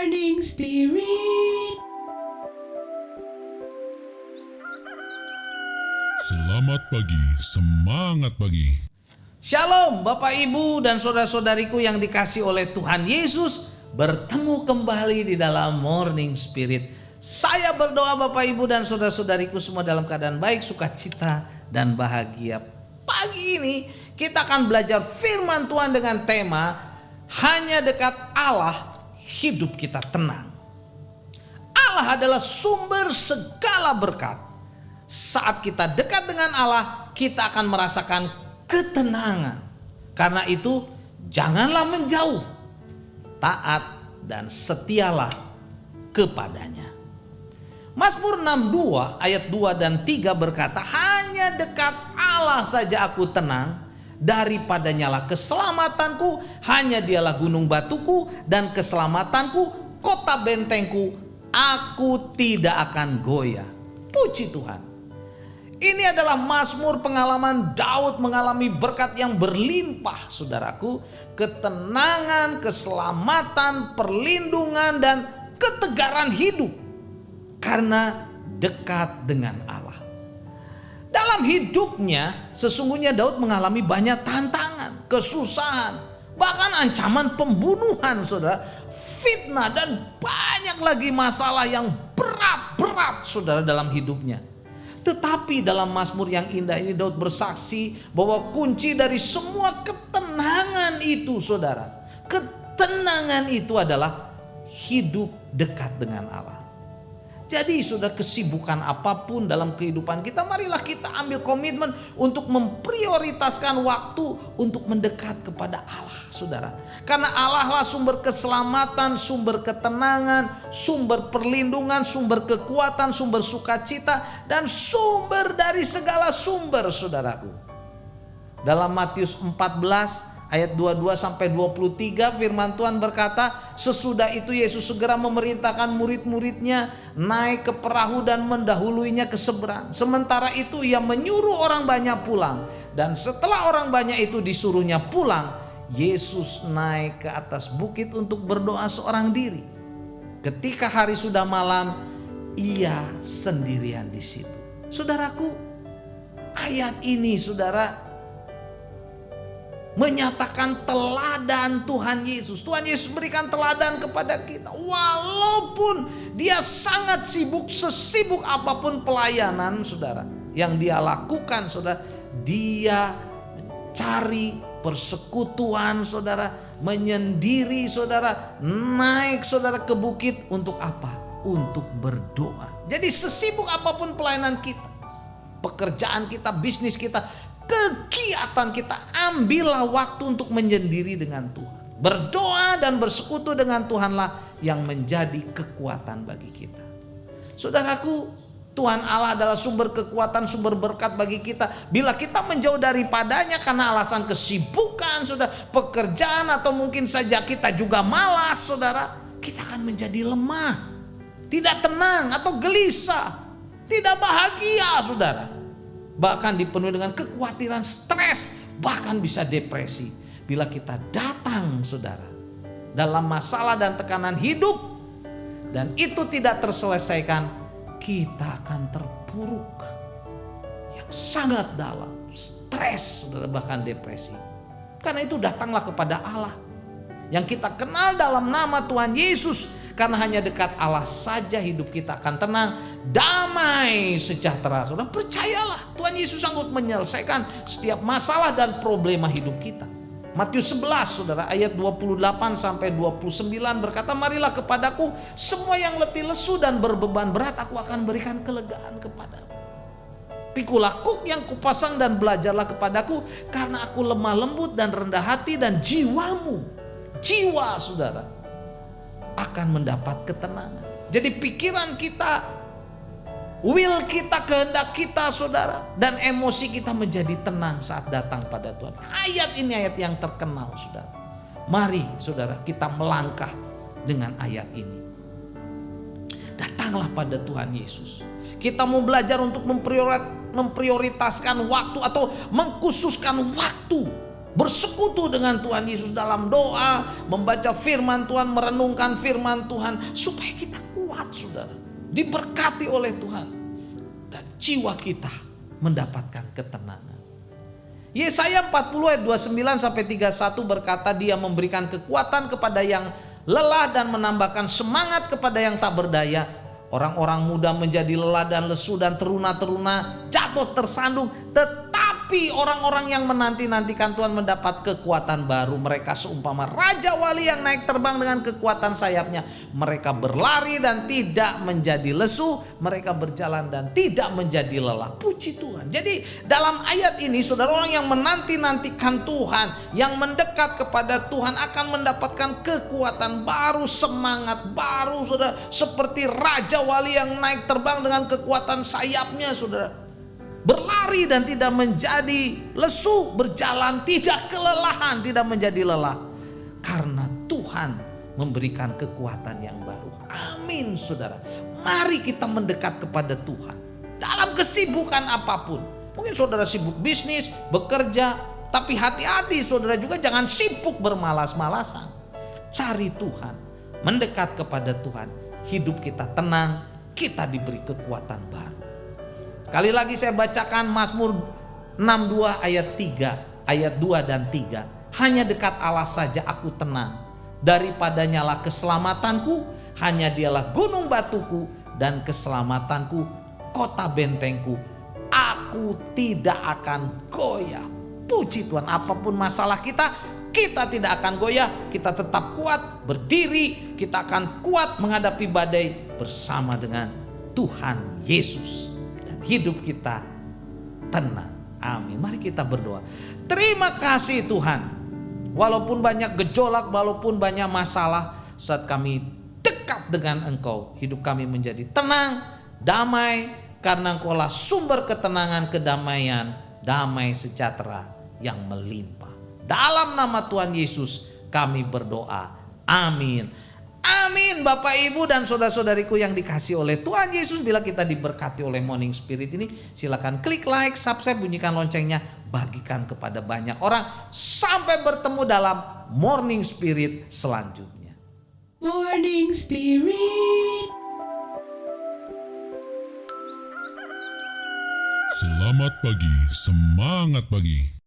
Morning Spirit. Selamat pagi, semangat pagi. Shalom Bapak Ibu dan saudara-saudariku yang dikasih oleh Tuhan Yesus. Bertemu kembali di dalam Morning Spirit. Saya berdoa Bapak Ibu dan saudara-saudariku semua dalam keadaan baik, sukacita dan bahagia. Pagi ini kita akan belajar firman Tuhan dengan tema hanya dekat Allah hidup kita tenang. Allah adalah sumber segala berkat. Saat kita dekat dengan Allah, kita akan merasakan ketenangan. Karena itu, janganlah menjauh. Taat dan setialah kepadanya. Mazmur 62 ayat 2 dan 3 berkata, hanya dekat Allah saja aku tenang, daripadanyalah keselamatanku, hanya dialah gunung batuku dan keselamatanku, kota bentengku, aku tidak akan goyah. Puji Tuhan. Ini adalah mazmur pengalaman Daud mengalami berkat yang berlimpah, saudaraku. Ketenangan, keselamatan, perlindungan, dan ketegaran hidup. Karena dekat dengan Allah. Dalam hidupnya, sesungguhnya Daud mengalami banyak tantangan, kesusahan, bahkan ancaman pembunuhan, saudara. Fitnah dan banyak lagi masalah yang berat-berat, saudara, dalam hidupnya. Tetapi dalam Mazmur yang indah ini Daud bersaksi bahwa kunci dari semua ketenangan itu, saudara, ketenangan itu adalah hidup dekat dengan Allah. Jadi sudah kesibukan apapun dalam kehidupan kita, marilah kita ambil komitmen untuk memprioritaskan waktu untuk mendekat kepada Allah, saudara. Karena Allah lah sumber keselamatan, sumber ketenangan, sumber perlindungan, sumber kekuatan, sumber sukacita, dan sumber dari segala sumber, saudaraku. Dalam Matius 14 ayat 22 sampai 23 firman Tuhan berkata, sesudah itu Yesus segera memerintahkan murid-muridnya naik ke perahu dan mendahuluinya ke seberang. Sementara itu ia menyuruh orang banyak pulang, dan setelah orang banyak itu disuruhnya pulang, Yesus naik ke atas bukit untuk berdoa seorang diri. Ketika hari sudah malam, ia sendirian di situ. Saudaraku, ayat ini, saudara, menyatakan teladan Tuhan Yesus. Tuhan Yesus berikan teladan kepada kita. Walaupun dia sangat sibuk, sesibuk apapun pelayanan, saudara, yang dia lakukan, saudara, dia mencari persekutuan, saudara, menyendiri, saudara, naik, saudara, ke bukit untuk apa? Untuk berdoa. Jadi sesibuk apapun pelayanan kita, pekerjaan kita, bisnis kita, kegiatan kita, ambillah waktu untuk menyendiri dengan Tuhan. Berdoa dan bersekutu dengan Tuhanlah yang menjadi kekuatan bagi kita. Saudaraku, Tuhan Allah adalah sumber kekuatan, sumber berkat bagi kita. Bila kita menjauh daripadanya karena alasan kesibukan, saudara, pekerjaan, atau mungkin saja kita juga malas, saudara, kita akan menjadi lemah, tidak tenang atau gelisah, tidak bahagia, saudara. Bahkan dipenuhi dengan kekhawatiran, stres, bahkan bisa depresi. Bila kita datang, saudara, dalam masalah dan tekanan hidup, dan itu tidak terselesaikan, kita akan terpuruk yang sangat dalam, stres, saudara, bahkan depresi. Karena itu datanglah kepada Allah yang kita kenal dalam nama Tuhan Yesus. Karena hanya dekat Allah saja hidup kita akan tenang, damai, sejahtera. Saudara, percayalah, Tuhan Yesus sanggup menyelesaikan setiap masalah dan problema hidup kita. Matius 11, saudara, ayat 28 sampai 29 berkata, marilah kepadaku semua yang letih lesu dan berbeban berat, aku akan berikan kelegaan kepadamu. Pikulah kuk yang kupasang dan belajarlah kepadaku, karena aku lemah lembut dan rendah hati, dan jiwamu, jiwa, saudara, akan mendapat ketenangan. Jadi pikiran kita, will kita, kehendak kita, saudara, dan emosi kita menjadi tenang saat datang pada Tuhan. Ayat ini ayat yang terkenal, saudara. Mari, saudara, kita melangkah dengan ayat ini. Datanglah pada Tuhan Yesus. Kita mau belajar untuk memprioritaskan waktu atau mengkhususkan waktu bersekutu dengan Tuhan Yesus dalam doa, membaca firman Tuhan, merenungkan firman Tuhan, supaya kita kuat, saudara, diberkati oleh Tuhan, dan jiwa kita mendapatkan ketenangan. Yesaya 40 ayat 29 sampai 31 berkata, Dia memberikan kekuatan kepada yang lelah dan menambahkan semangat kepada yang tak berdaya. Orang-orang muda menjadi lelah dan lesu, dan teruna-teruna jatuh tersandung. Tetapi orang-orang yang menanti-nantikan Tuhan mendapat kekuatan baru. Mereka seumpama Raja Wali yang naik terbang dengan kekuatan sayapnya. Mereka berlari dan tidak menjadi lesu. Mereka berjalan dan tidak menjadi lelah. Puji Tuhan. Jadi dalam ayat ini, saudara, orang yang menanti-nantikan Tuhan, yang mendekat kepada Tuhan akan mendapatkan kekuatan baru, semangat baru, saudara. Seperti Raja Wali yang naik terbang dengan kekuatan sayapnya, saudara. Berlari dan tidak menjadi lesu, berjalan tidak kelelahan, tidak menjadi lelah. Karena Tuhan memberikan kekuatan yang baru. Amin, saudara. Mari kita mendekat kepada Tuhan dalam kesibukan apapun. Mungkin saudara sibuk bisnis, bekerja, tapi hati-hati saudara juga jangan sibuk bermalas-malasan. Cari Tuhan, mendekat kepada Tuhan. Hidup kita tenang, kita diberi kekuatan baru. Kali lagi saya bacakan Mazmur 62 ayat 3, ayat 2 dan 3. Hanya dekat Allah saja aku tenang. Daripadanya lah keselamatanku, hanya Dialah gunung batuku dan keselamatanku, kota bentengku. Aku tidak akan goyah. Puji Tuhan, apapun masalah kita, kita tidak akan goyah. Kita tetap kuat, berdiri. Kita akan kuat menghadapi badai bersama dengan Tuhan Yesus. Hidup kita tenang. Amin. Mari kita berdoa. Terima kasih Tuhan. Walaupun banyak gejolak, walaupun banyak masalah, saat kami dekat dengan Engkau, hidup kami menjadi tenang, damai, karena Engkaulah sumber ketenangan, kedamaian, damai sejahtera yang melimpah. Dalam nama Tuhan Yesus kami berdoa. Amin. Amin. Bapak, Ibu, dan saudara-saudariku yang dikasihi oleh Tuhan Yesus, bila kita diberkati oleh Morning Spirit ini, silakan klik like, subscribe, bunyikan loncengnya, bagikan kepada banyak orang. Sampai bertemu dalam Morning Spirit selanjutnya. Morning Spirit. Selamat pagi, semangat pagi.